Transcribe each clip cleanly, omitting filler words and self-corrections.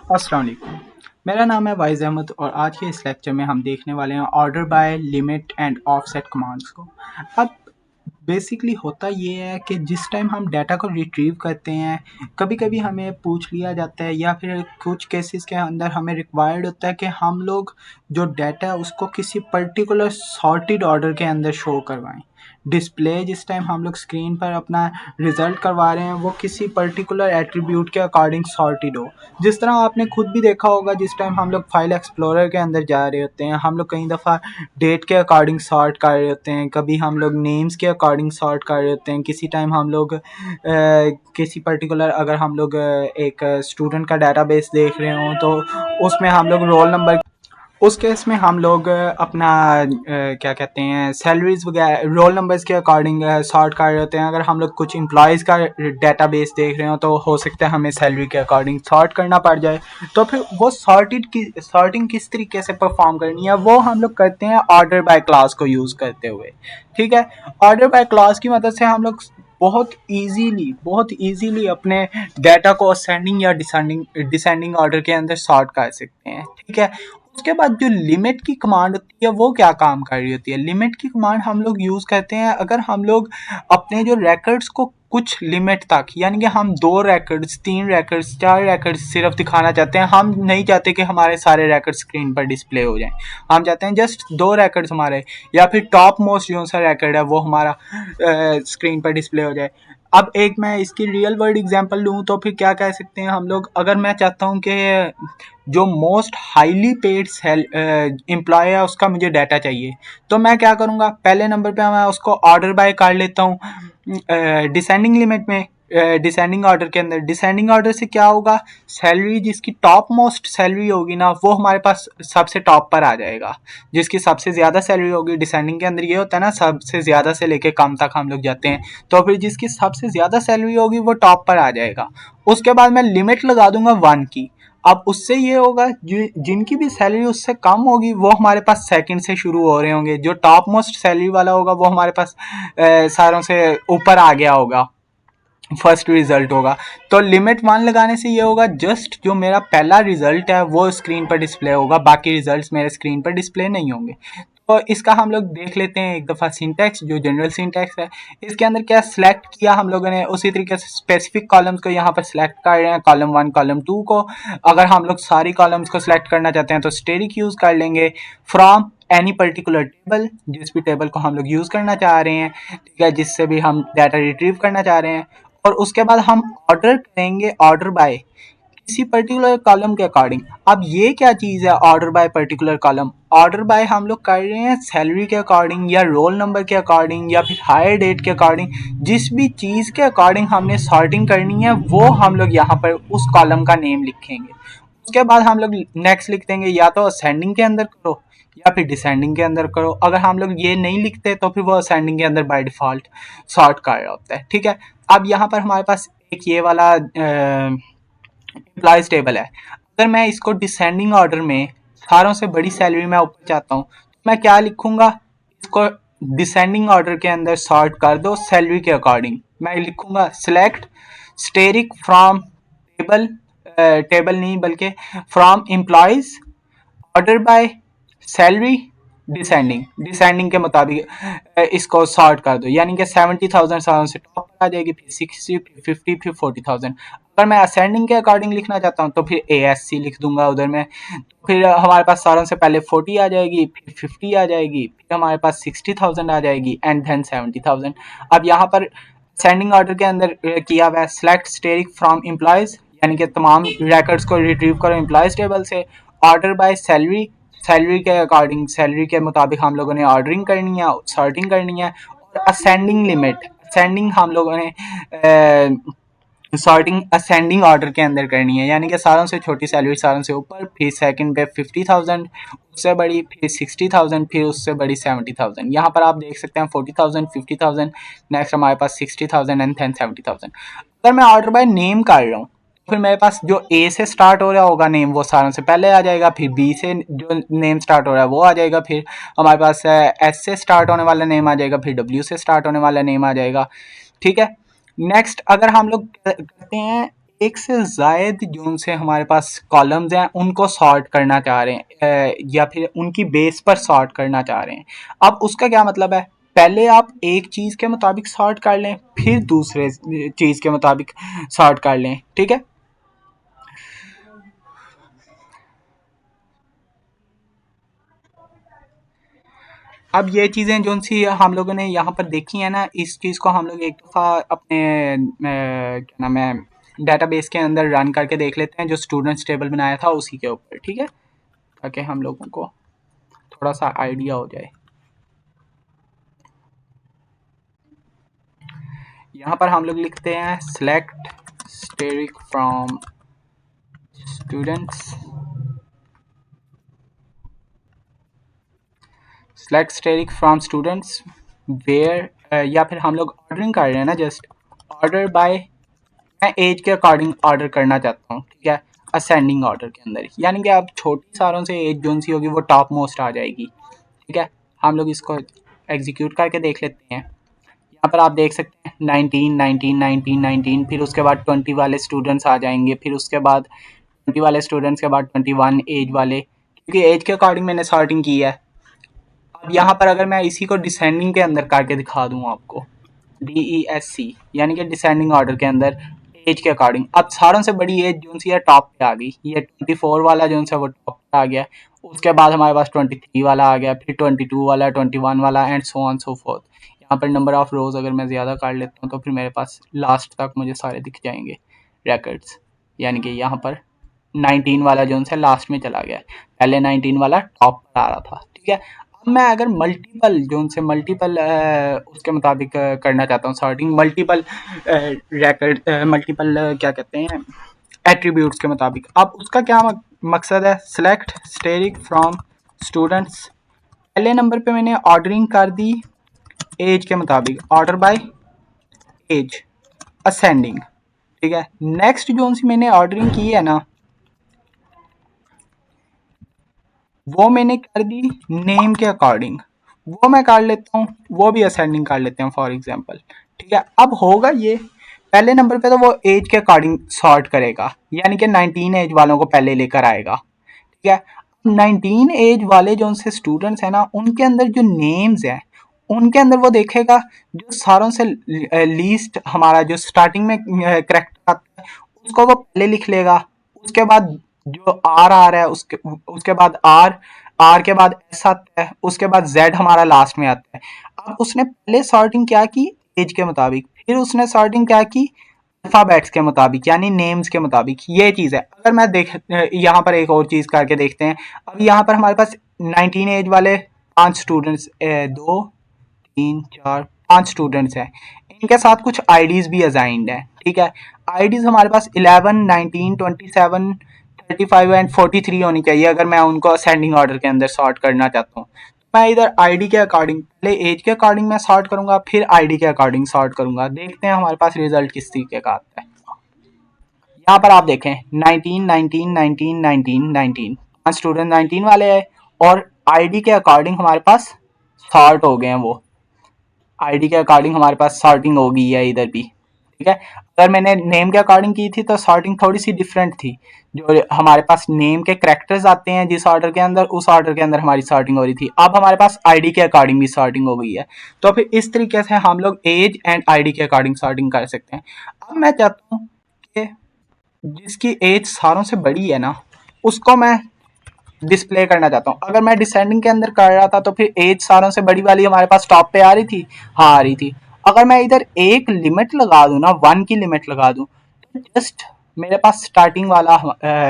अस्सलाम वालेकुम। मेरा नाम है वाइज़ अहमद और आज के इस लेक्चर में हम देखने वाले हैं order by, limit and offset commands को। अब बेसिकली होता ये है कि जिस टाइम हम डाटा को रिट्रीव करते हैं, कभी-कभी हमें पूछ लिया जाता है या फिर कुछ केसेस के अंदर हमें रिक्वायर्ड होता है कि हम लोग जो डाटा है उसको किसी पर्टिकुलर सॉर्टेड ऑर्डर के अंदर शो करवाएँ। डिस्प्ले जिस टाइम हम लोग स्क्रीन पर अपना रिज़ल्ट करवा रहे हैं वो किसी पर्टिकुलर एट्रीब्यूट के अकॉर्डिंग सॉर्टेड हो। जिस तरह आपने खुद भी देखा होगा, जिस टाइम हम लोग फाइल एक्सप्लोरर के अंदर जा रहे होते हैं, हम लोग कई दफ़ा डेट के अकॉर्डिंग सॉर्ट कर रहे होते हैं, कभी हम लोग नेम्स के अकॉर्डिंग सॉर्ट कर रहे होते हैं, किसी टाइम हम लोग किसी पर्टिकुलर अगर हम लोग एक स्टूडेंट का डाटाबेस देख रहे हों तो उसमें हम लोग रोल नंबर, उस केस में हम लोग अपना क्या कहते हैं सैलरीज वगैरह रोल नंबर्स के अकॉर्डिंग सॉर्ट कर रहे होते हैं। अगर हम लोग कुछ एम्प्लॉयज़ का डेटाबेस देख रहे हो तो हो सकता है हमें सैलरी के अकॉर्डिंग सॉर्ट करना पड़ जाए। तो फिर वो सॉर्टिंग किस तरीके से परफॉर्म करनी है वो हम लोग करते हैं ऑर्डर बाय क्लास को यूज़ करते हुए। ठीक है, ऑर्डर बाय क्लास की मदद से हम लोग बहुत इजीली अपने डाटा को असेंडिंग या डिसेंडिंग ऑर्डर के अंदर सॉर्ट कर सकते हैं। ठीक है, उसके बाद जो लिमिट की कमांड होती है वो क्या काम कर रही होती है। लिमिट की कमांड हम लोग यूज़ करते हैं अगर हम लोग अपने जो रिकॉर्ड्स को कुछ लिमिट तक, यानी कि हम 2 रिकॉर्ड्स, 3 रिकॉर्ड्स, 4 रिकॉर्ड्स सिर्फ दिखाना चाहते हैं। हम नहीं चाहते कि हमारे सारे रिकॉर्ड स्क्रीन पर डिस्प्ले हो जाएं। हम चाहते हैं जस्ट 2 रिकॉर्ड्स हमारे या फिर टॉप मोस्ट जो सा रिकॉर्ड है वो हमारा स्क्रीन पर डिस्प्ले हो जाए। अब एक मैं इसकी रियल वर्ल्ड एग्जांपल लूँ तो फिर क्या कह सकते हैं हम लोग, अगर मैं चाहता हूँ कि जो मोस्ट हाईली पेड एम्प्लॉय है उसका मुझे डाटा चाहिए, तो मैं क्या करूँगा, पहले नंबर पे मैं उसको ऑर्डर बाय कर लेता हूँ डिसेंडिंग लिमिट में। डिसेंडिंग ऑर्डर के अंदर डिसेंडिंग ऑर्डर से क्या होगा, सैलरी जिसकी टॉप मोस्ट सैलरी होगी ना वो हमारे पास सबसे टॉप पर आ जाएगा। जिसकी सबसे ज़्यादा सैलरी होगी, डिसेंडिंग के अंदर ये होता है ना, सबसे ज़्यादा से लेके कम तक हम लोग जाते हैं, तो फिर जिसकी सबसे ज़्यादा सैलरी होगी वो टॉप पर आ जाएगा। उसके बाद मैं लिमिट लगा दूंगा 1 की। अब उससे ये होगा जिनकी भी सैलरी उससे कम होगी वो हमारे पास सेकंड से शुरू हो रहे होंगे, जो टॉप मोस्ट सैलरी वाला होगा वो हमारे पास सारों से ऊपर आ गया होगा, फर्स्ट रिजल्ट होगा। तो लिमिट 1 लगाने से ये होगा जस्ट जो मेरा पहला रिजल्ट है वो स्क्रीन पर डिस्प्ले होगा, बाकी रिजल्ट्स मेरे स्क्रीन पर डिस्प्ले नहीं होंगे। तो इसका हम लोग देख लेते हैं एक दफ़ा सिंटैक्स, जो जनरल सिंटैक्स है। इसके अंदर क्या सिलेक्ट किया हम लोगों ने, उसी तरीके से स्पेसिफिक कॉलम्स को यहाँ पर सिलेक्ट कर रहे हैं, कॉलम 1 कॉलम 2 को। अगर हम लोग सारी कॉलम्स को सिलेक्ट करना चाहते हैं तो स्टेरिक यूज़ कर लेंगे। फ्रॉम एनी पर्टिकुलर टेबल, जिस भी टेबल को हम लोग यूज़ करना चाह रहे हैं, ठीक है, जिससे भी हम डाटा रिट्रीव करना चाह रहे हैं। और उसके बाद हम ऑर्डर करेंगे ऑर्डर बाय किसी पर्टिकुलर कॉलम के अकॉर्डिंग। अब ये क्या चीज़ है order by particular column, order by हम लोग कर रहे हैं सैलरी के अकॉर्डिंग या रोल नंबर के अकॉर्डिंग या फिर हायर डेट के अकॉर्डिंग। जिस भी चीज़ के अकॉर्डिंग हमने सॉर्टिंग करनी है वो हम लोग यहाँ पर उस कॉलम का नेम लिखेंगे। उसके बाद हम लोग नेक्स्ट लिख देंगे, या तो असेंडिंग के अंदर करो या फिर डिसेंडिंग के अंदर करो। अगर हम लोग ये नहीं लिखते तो फिर वो असेंडिंग के अंदर बाय डिफ़ॉल्ट सॉर्ट कर रहा होता है। ठीक है, अब यहाँ पर हमारे पास एक ये वाला एम्प्लॉयज़ टेबल है। अगर मैं इसको डिसेंडिंग ऑर्डर में सारों से बड़ी सैलरी मैं ऊपर चाहता हूँ तो मैं क्या लिखूंगा, इसको डिसेंडिंग ऑर्डर के अंदर सॉर्ट कर दो सैलरी के अकॉर्डिंग। मैं लिखूंगा select steric from table, table नहीं बल्कि from employees order by salary descending, descending के मुताबिक इसको सॉर्ट कर दो, यानी कि 70,000 सालों से टॉप पर आ जाएगी, फिर 60, फिर 50, फिर 40,000। अगर मैं असेंडिंग के अकॉर्डिंग लिखना चाहता हूँ तो फिर ASC लिख दूंगा उधर में। फिर हमारे पास सारों से पहले 40 आ जाएगी, फिर 50 आ जाएगी, फिर हमारे पास 60,000 आ जाएगी एंड देन 70,000। अब यहाँ पर असेंडिंग ऑर्डर के अंदर किया हुआ है सेलेक्ट स्टेरिक फ्रॉम एम्प्लॉयज़, यानी कि तमाम रिकॉर्ड्स को रिट्रीव करो एम्प्लॉयज़ टेबल से। ऑर्डर बाय सैलरी, सैलरी के अकॉर्डिंग सैलरी के मुताबिक हम लोगों ने ऑर्डरिंग करनी है, सॉर्टिंग करनी है। और असेंडिंग लिमिट, असेंडिंग हम लोगों ने सॉर्टिंग असेंडिंग ऑर्डर के अंदर करनी है, यानी कि सारों से छोटी सैलरी सारों से ऊपर, फिर सेकंड पे 50,000, उससे बड़ी फिर 60,000, फिर उससे बड़ी 70,000। यहाँ पर आप देख सकते हैं 40,000, 50,000, नेक्स्ट हमारे पास 60,000 एंड देन 70,000। अगर मैं ऑर्डर बाय नेम कर रहा हूँ फिर मेरे पास जो ए से स्टार्ट हो रहा होगा नेम वो सारों से पहले आ जाएगा, फिर बी से जो नेम स्टार्ट हो रहा है वो आ जाएगा, फिर हमारे पास एस से स्टार्ट होने वाला नेम आ जाएगा, फिर डब्ल्यू से स्टार्ट होने वाला नेम आ जाएगा। ठीक है, नेक्स्ट अगर हम लोग करते हैं एक से ज़ायद जो उनसे हमारे पास कॉलम्स हैं उनको सॉर्ट करना चाह रहे हैं, या फिर उनकी बेस पर सॉर्ट करना चाह रहे हैं। अब उसका क्या मतलब है, पहले आप एक चीज़ के मुताबिक सॉर्ट कर लें, फिर दूसरे चीज़ के मुताबिक सॉर्ट कर लें, ठीक है। अब ये चीज़ें जो सी हम लोगों ने यहाँ पर देखी है ना, इस चीज़ को हम लोग एक दफ़ा अपने क्या नाम है डेटाबेस के अंदर रन करके देख लेते हैं, जो स्टूडेंट्स टेबल बनाया था उसी के ऊपर, ठीक है, ताकि हम लोगों को थोड़ा सा आइडिया हो जाए। यहाँ पर हम लोग लिखते हैं select asterisk from students, select asterisk from students where, या फिर हम लोग ऑर्डरिंग कर रहे हैं ना, जस्ट ऑर्डर बाय, मैं एज के अकॉर्डिंग ऑर्डर करना चाहता हूँ, ठीक है, असेंडिंग ऑर्डर के अंदर, यानी कि अब छोटी सारों से एज जो सी होगी वो टॉप मोस्ट आ जाएगी, ठीक है। हम लोग इसको एग्जीक्यूट करके देख लेते हैं। यहाँ पर आप देख सकते हैं 19 19 19 19, फिर उसके बाद 20 वाले स्टूडेंट्स आ जाएंगे, फिर उसके बाद 20 वाले स्टूडेंट्स के बाद 21 एज वाले, क्योंकि एज के अकॉर्डिंग मैंने सॉर्टिंग की है। अब यहाँ पर अगर मैं इसी को डिसेंडिंग के अंदर करके दिखा दूँ आपको, DESC, यानी कि डिसेंडिंग ऑर्डर के अंदर एज के अकॉर्डिंग, अब सारों से बड़ी एज जो सी है टॉप पे आ गई, ये 24 वाला जो सा वो टॉप पे आ गया, उसके बाद हमारे पास 23 वाला आ गया, फिर 22 वाला, 21 वाला, and so on so fourth. यहाँ पर नंबर ऑफ रोज अगर मैं ज़्यादा कर लेता हूँ तो फिर मेरे पास लास्ट तक मुझे सारे दिख जाएंगे रिकॉर्ड्स, यानी कि यहाँ पर 19 वाला जो सा लास्ट में चला गया, पहले 19 वाला टॉप पर आ रहा था, ठीक है। अब मैं अगर मल्टीपल जो उनसे मल्टीपल उसके मुताबिक करना चाहता हूँ सॉर्टिंग, मल्टीपल रिकॉर्ड, मल्टीपल क्या कहते हैं एट्रीब्यूट्स के मुताबिक, अब उसका क्या मकसद है, सेलेक्ट स्टेरिक फ्रॉम स्टूडेंट्स, पहले नंबर पे मैंने ऑर्डरिंग कर दी एज के मुताबिक, ऑर्डर बाय एज असेंडिंग, ठीक है। नेक्स्ट जो सी मैंने ऑर्डरिंग की है ना, वो मैंने कर दी नेम के अकॉर्डिंग, वो मैं कर लेता हूँ, वो भी असेंडिंग कर लेते हैं फॉर एग्जांपल, ठीक है। अब होगा ये, पहले नंबर पे तो वो एज के अकॉर्डिंग सॉर्ट करेगा, यानी कि 19 एज वालों को पहले लेकर आएगा, ठीक है। 19 एज वाले जो उनसे स्टूडेंट्स हैं ना, उनके अंदर जो नेम्स हैं, उनके अंदर वो देखेगा जो सारों से लीस्ट हमारा जो स्टार्टिंग में करेक्टर आता है उसको वो पहले लिख लेगा, उसके बाद जो आर आ रहा है उसके उसके बाद आर, आर के बाद एस आता है, उसके बाद जेड हमारा लास्ट में आता है। अब उसने पहले सॉर्टिंग क्या की एज के मुताबिक, फिर उसने सॉर्टिंग क्या की अल्फाबेट्स के मुताबिक, यानी नेम्स के मुताबिक, ये चीज़ है। अगर मैं देख यहाँ पर एक और चीज़ करके देखते हैं, अब यहाँ पर हमारे पास 19 एज वाले 5 स्टूडेंट्स, 2 3 4 5 स्टूडेंट्स हैं, इनके साथ कुछ आईडीज भी असाइंड है, ठीक है। आईडीज हमारे पास 11 19 27 35 एंड 43 होनी चाहिए, अगर मैं उनको असेंडिंग ऑर्डर के अंदर सॉर्ट करना चाहता हूँ। मैं इधर आईडी के अकॉर्डिंग, पहले एज के अकॉर्डिंग मैं सॉर्ट करूंगा, फिर आईडी के अकॉर्डिंग सॉर्ट करूंगा, देखते हैं हमारे पास रिजल्ट किस तरीके का आता है। यहाँ पर आप देखें 19 19 19 19 19, 5 स्टूडेंट 19 वाले हैं, और आईडी के अकॉर्डिंग हमारे पास सॉर्ट हो गए हैं, वो आईडी के अकॉर्डिंग हमारे पास सॉर्टिंग हो गई है इधर भी, ठीक है। अगर मैंने नेम के अकॉर्डिंग की थी तो सॉर्टिंग थोड़ी सी डिफरेंट थी, जो हमारे पास नेम के करेक्टर्स आते हैं जिस ऑर्डर के अंदर, उस ऑर्डर के अंदर हमारी सॉर्टिंग हो रही थी, अब हमारे पास आईडी के अकॉर्डिंग भी सॉर्टिंग हो गई है। तो फिर इस तरीके से हम लोग एज एंड आईडी के अकॉर्डिंग सॉर्टिंग कर सकते हैं। अब मैं चाहता हूँ कि जिसकी एज सारों से बड़ी है ना, उसको मैं डिस्प्ले करना चाहता हूँ। अगर मैं डिसेंडिंग के अंदर कर रहा था तो फिर एज सारों से बड़ी वाली हमारे पास टॉप पे आ रही थी, हाँ आ रही थी। अगर मैं इधर एक लिमिट लगा दूँ ना, 1 की लिमिट लगा दूँ, तो जस्ट मेरे पास स्टार्टिंग वाला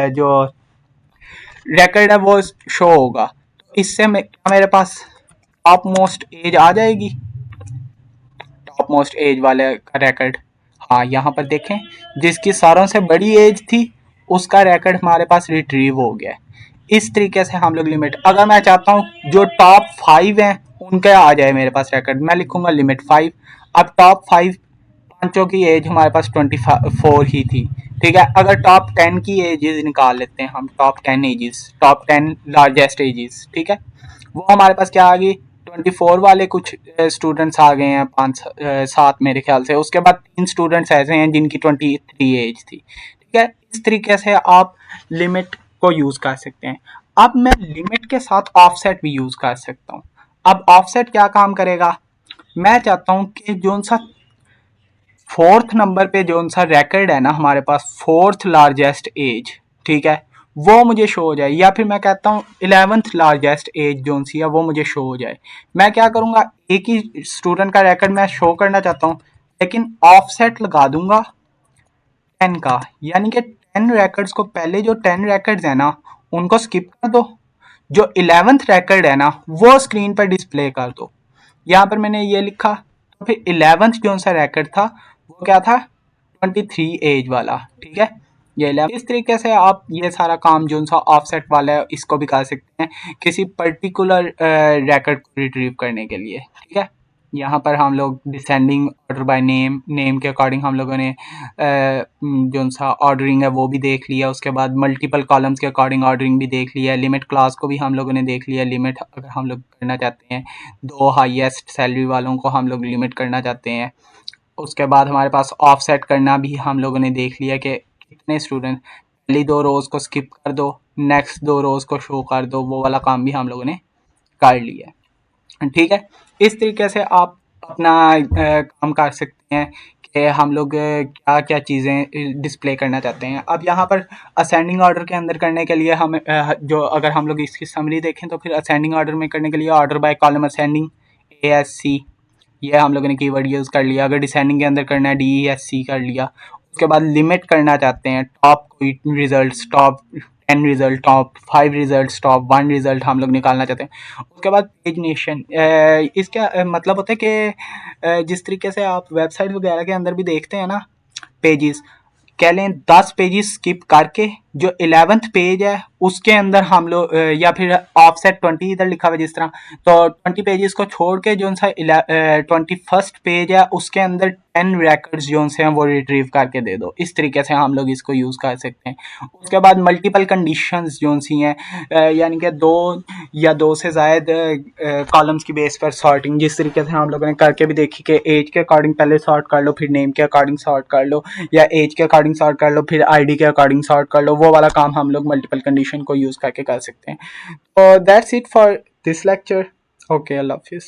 जो रिकॉर्ड है वो शो होगा, तो इससे मेरे पास टॉप मोस्ट एज आ जाएगी, टॉप मोस्ट एज वाले का रिकॉर्ड। हाँ यहाँ पर देखें, जिसकी सारों से बड़ी एज थी उसका रिकॉर्ड हमारे पास रिट्रीव हो गया है। इस तरीके से हम लोग लिमिट, अगर मैं चाहता हूँ जो टॉप 5 हैं उनका आ जाए मेरे पास रिकॉर्ड, मैं लिखूंगा लिमिट 5। अब टॉप 5 पांचों की एज हमारे पास 24 ही थी, ठीक है। अगर टॉप 10 की एजेस निकाल लेते हैं हम, top 10 ages, top 10 largest ages, ठीक है, वो हमारे पास क्या आ गई 24 वाले कुछ स्टूडेंट्स आ गए हैं, 5 7 मेरे ख्याल से। उसके बाद 3 स्टूडेंट्स ऐसे हैं जिनकी 23 एज थी, ठीक है, इस तरीके से आप लिमिट को यूज कर सकते हैं। अब मैं लिमिट के साथ ऑफसेट भी यूज कर सकता हूँ। अब ऑफसेट क्या काम करेगा, मैं चाहता हूँ कि जो सा फोर्थ नंबर पे जो सा रिकॉर्ड है ना हमारे पास, फोर्थ लार्जेस्ट एज, ठीक है, वो मुझे शो हो जाए, या फिर मैं कहता हूँ 11th लार्जेस्ट एज जो सी है वो मुझे शो हो जाए। मैं क्या करूंगा, एक ही स्टूडेंट का रिकॉर्ड मैं शो करना चाहता हूँ, लेकिन ऑफसेट लगा दूंगा 10 का, यानी कि 10 रिकॉर्ड्स को, पहले जो 10 रिकॉर्ड्स है ना उनको स्किप कर दो, जो 11th रिकॉर्ड है ना वो स्क्रीन पर डिस्प्ले कर दो। यहाँ पर मैंने ये लिखा, तो फिर 11th जो सा रैकेट था वो क्या था, 23 एज वाला, ठीक है, ये 11। इस तरीके से आप ये सारा काम जो सा ऑफसेट वाला है इसको भी कर सकते हैं किसी पर्टिकुलर रैकेट को रिट्रीव करने के लिए, ठीक है। यहाँ पर हम लोग descending order by name, name के अकॉर्डिंग हम लोगों ने जो सा ऑर्डरिंग है वो भी देख लिया, उसके बाद मल्टीपल कॉलम्स के अकॉर्डिंग ऑर्डरिंग भी देख लिया, लिमिट क्लास को भी हम लोगों ने देख लिया, लिमिट अगर हम लोग करना चाहते हैं, 2 हाईएस्ट सैलरी वालों को हम लोग लिमिट करना चाहते हैं। उसके बाद हमारे पास ऑफसेट करना भी हम लोगों ने देख लिया कि कितने स्टूडेंट, पहली 2 रोज को स्किप कर दो, नेक्स्ट 2 रोज को शो कर दो, वो वाला काम भी हम लोगों ने कर लिया, ठीक है। इस तरीके से आप अपना काम कर सकते हैं कि हम लोग क्या क्या चीज़ें डिस्प्ले करना चाहते हैं। अब यहाँ पर असेंडिंग ऑर्डर के अंदर करने के लिए हम जो अगर हम लोग इसकी समरी देखें तो फिर असेंडिंग ऑर्डर में करने के लिए order by column ascending, ASC, ये हम लोगों ने कीवर्ड यूज़ कर लिया। अगर डिसेंडिंग के अंदर करना है, DESC कर लिया। उसके बाद लिमिट करना चाहते हैं, टॉप कोई result, top 10 result, top 5 result, top 1 result हम लोग निकालना चाहते हैं। उसके बाद पेजनेशन, इसका मतलब होता है कि जिस तरीके से आप वेबसाइट वगैरह के अंदर भी देखते हैं ना पेजेस, कह लें 10 पेजेस स्किप करके जो 11th पेज है उसके अंदर हम लोग या फिर ऑफसेट 20 इधर लिखा हुआ है जिस तरह, तो 20 पेजेस को छोड़ के जो सा 21st पेज है उसके अंदर 10 रिकॉर्ड्स जो से हैं वो रिट्रीव करके दे दो। इस तरीके से हम लोग इसको यूज़ कर सकते हैं। उसके बाद मल्टीपल कंडीशंस जो सी हैं, यानी कि 2 या 2 से ज़ायद कॉलम्स की बेस पर सॉर्टिंग, जिस तरीके से हम लोगों ने करके भी देखी कि एज के अकॉर्डिंग पहले सॉर्ट कर लो, फिर नेम के अकॉर्डिंग सॉर्ट कर लो, या एज के अकॉर्डिंग सॉर्ट कर लो, फिर आईडी के अकॉर्डिंग सॉर्ट कर लो, वो वाला काम हम लोग मल्टीपल कंडीशन को यूज़ करके कर सकते हैं। तो that's it for this lecture. Okay, अल्लाह हाफिज़।